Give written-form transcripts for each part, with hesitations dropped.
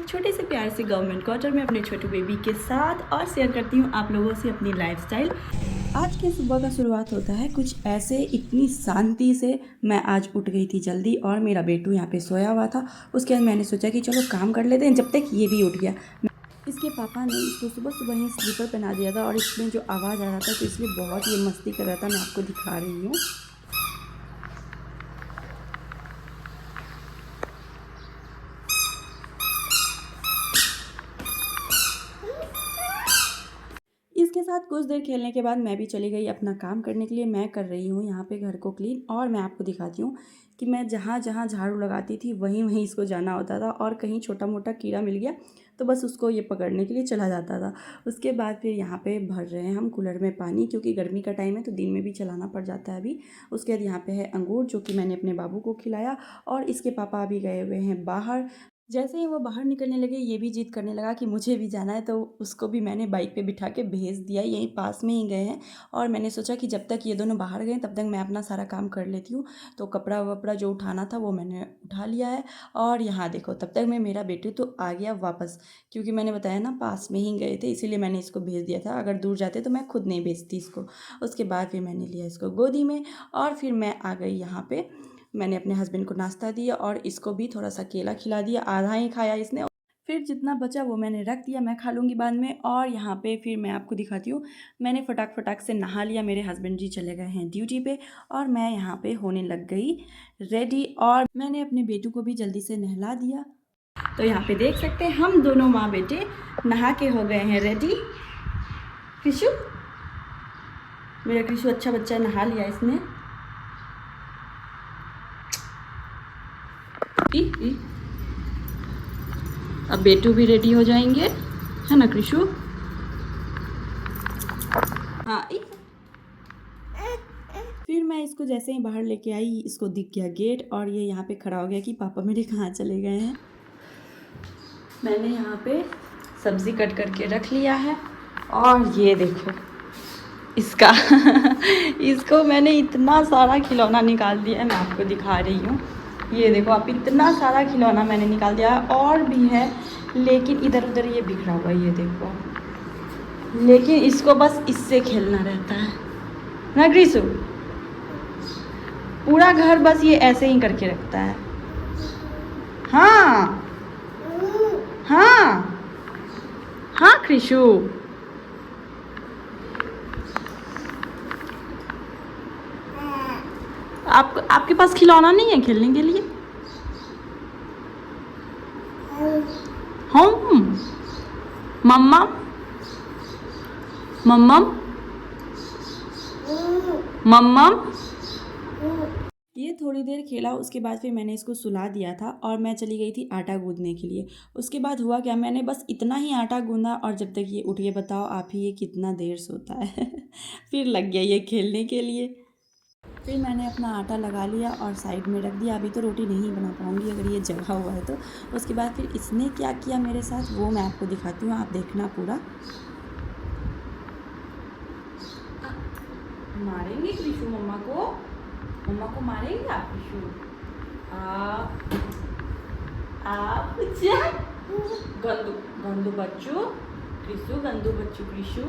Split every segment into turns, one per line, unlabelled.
एक छोटे से प्यार से गवर्नमेंट क्वार्टर में अपने छोटे बेबी के साथ और शेयर करती हूँ आप लोगों से अपनी लाइफस्टाइल। आज के सुबह का शुरुआत होता है कुछ ऐसे, इतनी शांति से। मैं आज उठ गई थी जल्दी और मेरा बेटू यहाँ पे सोया हुआ था। उसके बाद मैंने सोचा कि चलो काम कर लेते हैं, जब तक ये भी उठ गया। इसके पापा ने इसको सुबह सुबह ही स्लीपर पहना दिया था और इसमें जो आवाज़ आ रहा था तो इसलिए बहुत ये मस्ती कर रहा था। मैं आपको दिखा रही हूँ। इसके साथ कुछ देर खेलने के बाद मैं भी चली गई अपना काम करने के लिए। मैं कर रही हूँ यहाँ पे घर को क्लीन और मैं आपको दिखाती हूँ कि मैं जहाँ जहाँ झाड़ू लगाती थी वहीं वहीं इसको जाना होता था और कहीं छोटा मोटा कीड़ा मिल गया तो बस उसको ये पकड़ने के लिए चला जाता था। उसके बाद फिर यहाँ पे भर रहे हैं हम कूलर में पानी, क्योंकि गर्मी का टाइम है तो दिन में भी चलाना पड़ जाता है अभी। उसके बाद यहाँ पे है अंगूर जो कि मैंने अपने बाबू को खिलाया और इसके पापा अभी गए हुए हैं बाहर। जैसे ही वो बाहर निकलने लगे ये भी जिद करने लगा कि मुझे भी जाना है, तो उसको भी मैंने बाइक पे बिठा के भेज दिया। यहीं पास में ही गए हैं और मैंने सोचा कि जब तक ये दोनों बाहर गए तब तक मैं अपना सारा काम कर लेती हूँ। तो कपड़ा वपड़ा जो उठाना था वो मैंने उठा लिया है और यहाँ देखो तब तक मैं मेरा बेटू तो आ गया वापस, क्योंकि मैंने बताया ना पास में ही गए थे इसीलिए मैंने इसको भेज दिया था। अगर दूर जाते तो मैं खुद नहीं भेजती इसको। उसके बाद फिर मैंने लिया इसको गोदी में और फिर मैं आ गई यहाँ पे। मैंने अपने हस्बैंड को नाश्ता दिया और इसको भी थोड़ा सा केला खिला दिया, आधा ही खाया इसने। फिर जितना बचा वो मैंने रख दिया, मैं खा लूँगी बाद में। और यहाँ पे फिर मैं आपको दिखाती हूँ, मैंने फटाक से नहा लिया। मेरे हस्बैंड जी चले गए हैं ड्यूटी पे और मैं यहाँ पे होने लग गई रेडी और मैंने अपने बेटू को भी जल्दी से नहला दिया। तो यहाँ पे देख सकते हैं हम दोनों माँ बेटे नहा के हो गए हैं रेडी। कृषु, मेरा कृषु अच्छा बच्चा, नहा लिया इसने। अब बेटू भी रेडी हो जाएंगे, है ना कृषु? हाँ। फिर मैं इसको जैसे ही बाहर लेके आई इसको दिख गया गेट और ये यहाँ पे खड़ा हो गया कि पापा मेरे कहाँ चले गए हैं। मैंने यहाँ पे सब्ज़ी कट करके रख लिया है और ये देखो इसका इसको मैंने इतना सारा खिलौना निकाल दिया है, मैं आपको दिखा रही हूँ। ये देखो आप, इतना सारा खिलौना मैंने निकाल दिया है और भी है लेकिन इधर उधर ये बिखरा हुआ है, ये देखो। लेकिन इसको बस इससे खेलना रहता है ना ग्रीसु, पूरा घर बस ये ऐसे ही करके रखता है। हाँ हाँ हाँ कृषु, आपके पास खिलौना नहीं है खेलने के लिए? हम मम्मा मम्मा मम्मा। ये थोड़ी देर खेला, उसके बाद फिर मैंने इसको सुला दिया था और मैं चली गई थी आटा गूंदने के लिए। उसके बाद हुआ क्या, मैंने बस इतना ही आटा गूंदा और जब तक ये उठ, ये बताओ आप ही ये कितना देर सोता है फिर लग गया ये खेलने के लिए। फिर मैंने अपना आटा लगा लिया और साइड में रख दिया। अभी तो रोटी नहीं बना पाऊँगी अगर ये जगा हुआ है तो। उसके बाद फिर इसने क्या किया मेरे साथ वो मैं आपको दिखाती हूँ, आप देखना पूरा। मारेंगे कृषु मम्मा को मारेंगे आप कृषु? आप गंदू गंदू बच्चू कृषु, गंदू बच्चू कृषु।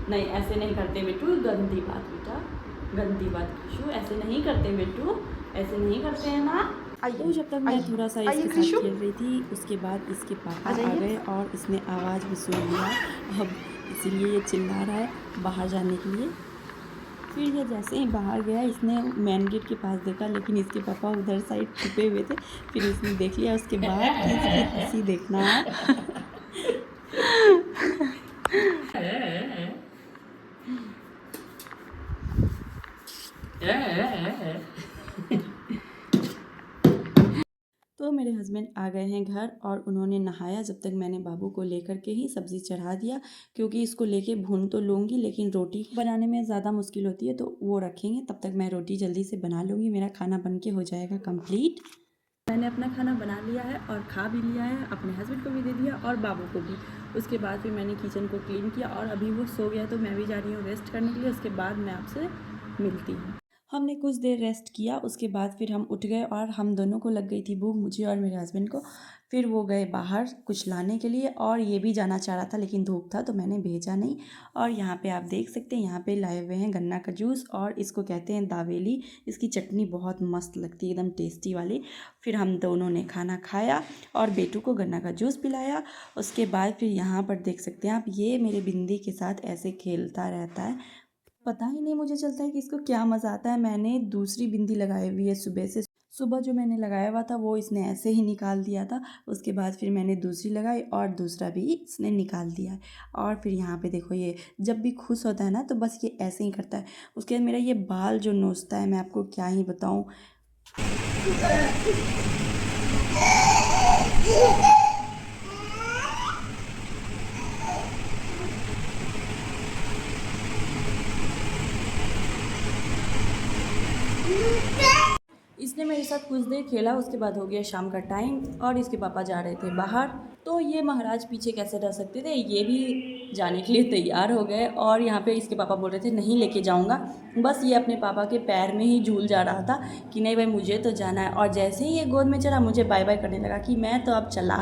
नहीं ऐसे नहीं करते बेटू, गंदी बात बेटा, गंदी बात कृषु, ऐसे नहीं करते बेटू, ऐसे नहीं करते हैं ना। तो जब तक मैं थोड़ा सा इसके साथ खेल रही थी उसके बाद इसके पापा आ गए और इसने आवाज़ भी सुन लिया, अब इसीलिए ये चिल्ला रहा है बाहर जाने के लिए। फिर ये जैसे ही बाहर गया इसने मेन गेट के पास देखा लेकिन इसके पापा उधर साइड छुपे हुए थे। फिर इसने देख लिया, उसके बाद इसकी हंसी देखना है। तो मेरे हस्बैंड आ गए हैं घर और उन्होंने नहाया। जब तक मैंने बाबू को लेकर के ही सब्ज़ी चढ़ा दिया, क्योंकि इसको लेके भून तो लूँगी लेकिन रोटी बनाने में ज़्यादा मुश्किल होती है तो वो रखेंगे, तब तक मैं रोटी जल्दी से बना लूँगी, मेरा खाना बन के हो जाएगा कंप्लीट। मैंने अपना खाना बना लिया है और खा भी लिया है, अपने हस्बैंड को भी दे दिया और बाबू को भी। उसके बाद फिर मैंने किचन को क्लीन किया और अभी वो सो गया तो मैं भी जा रही हूँ रेस्ट करने के लिए। उसके बाद मैं आपसे मिलती हूँ। हमने कुछ देर रेस्ट किया, उसके बाद फिर हम उठ गए और हम दोनों को लग गई थी भूख, मुझे और मेरे हस्बैंड को। फिर वो गए बाहर कुछ लाने के लिए और ये भी जाना चाह रहा था लेकिन धूप था तो मैंने भेजा नहीं। और यहाँ पे आप देख सकते हैं, यहाँ पे लाए हुए हैं गन्ना का जूस और इसको कहते हैं दावेली। इसकी चटनी बहुत मस्त लगती है, एकदम टेस्टी वाली। फिर हम दोनों ने खाना खाया और बेटू को गन्ना का जूस पिलाया। उसके बाद फिर यहाँ पर देख सकते हैं आप, ये मेरे बिंदी के साथ ऐसे खेलता रहता है, पता ही नहीं मुझे चलता है कि इसको क्या मज़ा आता है। मैंने दूसरी बिंदी लगाई हुई है सुबह से, सुबह जो मैंने लगाया हुआ था वो इसने ऐसे ही निकाल दिया था। उसके बाद फिर मैंने दूसरी लगाई और दूसरा भी इसने निकाल दिया है। और फिर यहाँ पे देखो, ये जब भी खुश होता है ना तो बस ये ऐसे ही करता है। उसके बाद मेरा ये बाल जो नोचता है, मैं आपको क्या ही बताऊँ। इसने मेरे साथ कुछ देर खेला, उसके बाद हो गया शाम का टाइम और इसके पापा जा रहे थे बाहर। तो ये महाराज पीछे कैसे रह सकते थे, ये भी जाने के लिए तैयार हो गए। और यहाँ पे इसके पापा बोल रहे थे नहीं लेके जाऊँगा, बस ये अपने पापा के पैर में ही झूल जा रहा था कि नहीं भाई मुझे तो जाना है। और जैसे ही ये गोद में चढ़ा मुझे बाय बाय करने लगा कि मैं तो अब चला।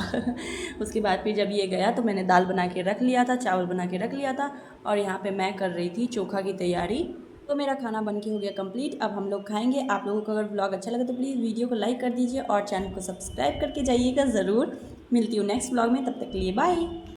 उसके बाद फिर जब ये गया तो मैंने दाल बना के रख लिया था, चावल बना के रख लिया था और यहाँ पर मैं कर रही थी चोखा की तैयारी। तो मेरा खाना बन के हो गया कंप्लीट, अब हम लोग खाएंगे। आप लोगों को अगर व्लॉग अच्छा लगे तो प्लीज़ वीडियो को लाइक कर दीजिए और चैनल को सब्सक्राइब करके जाइएगा ज़रूर। मिलती हूँ नेक्स्ट व्लॉग में, तब तक के लिए बाय।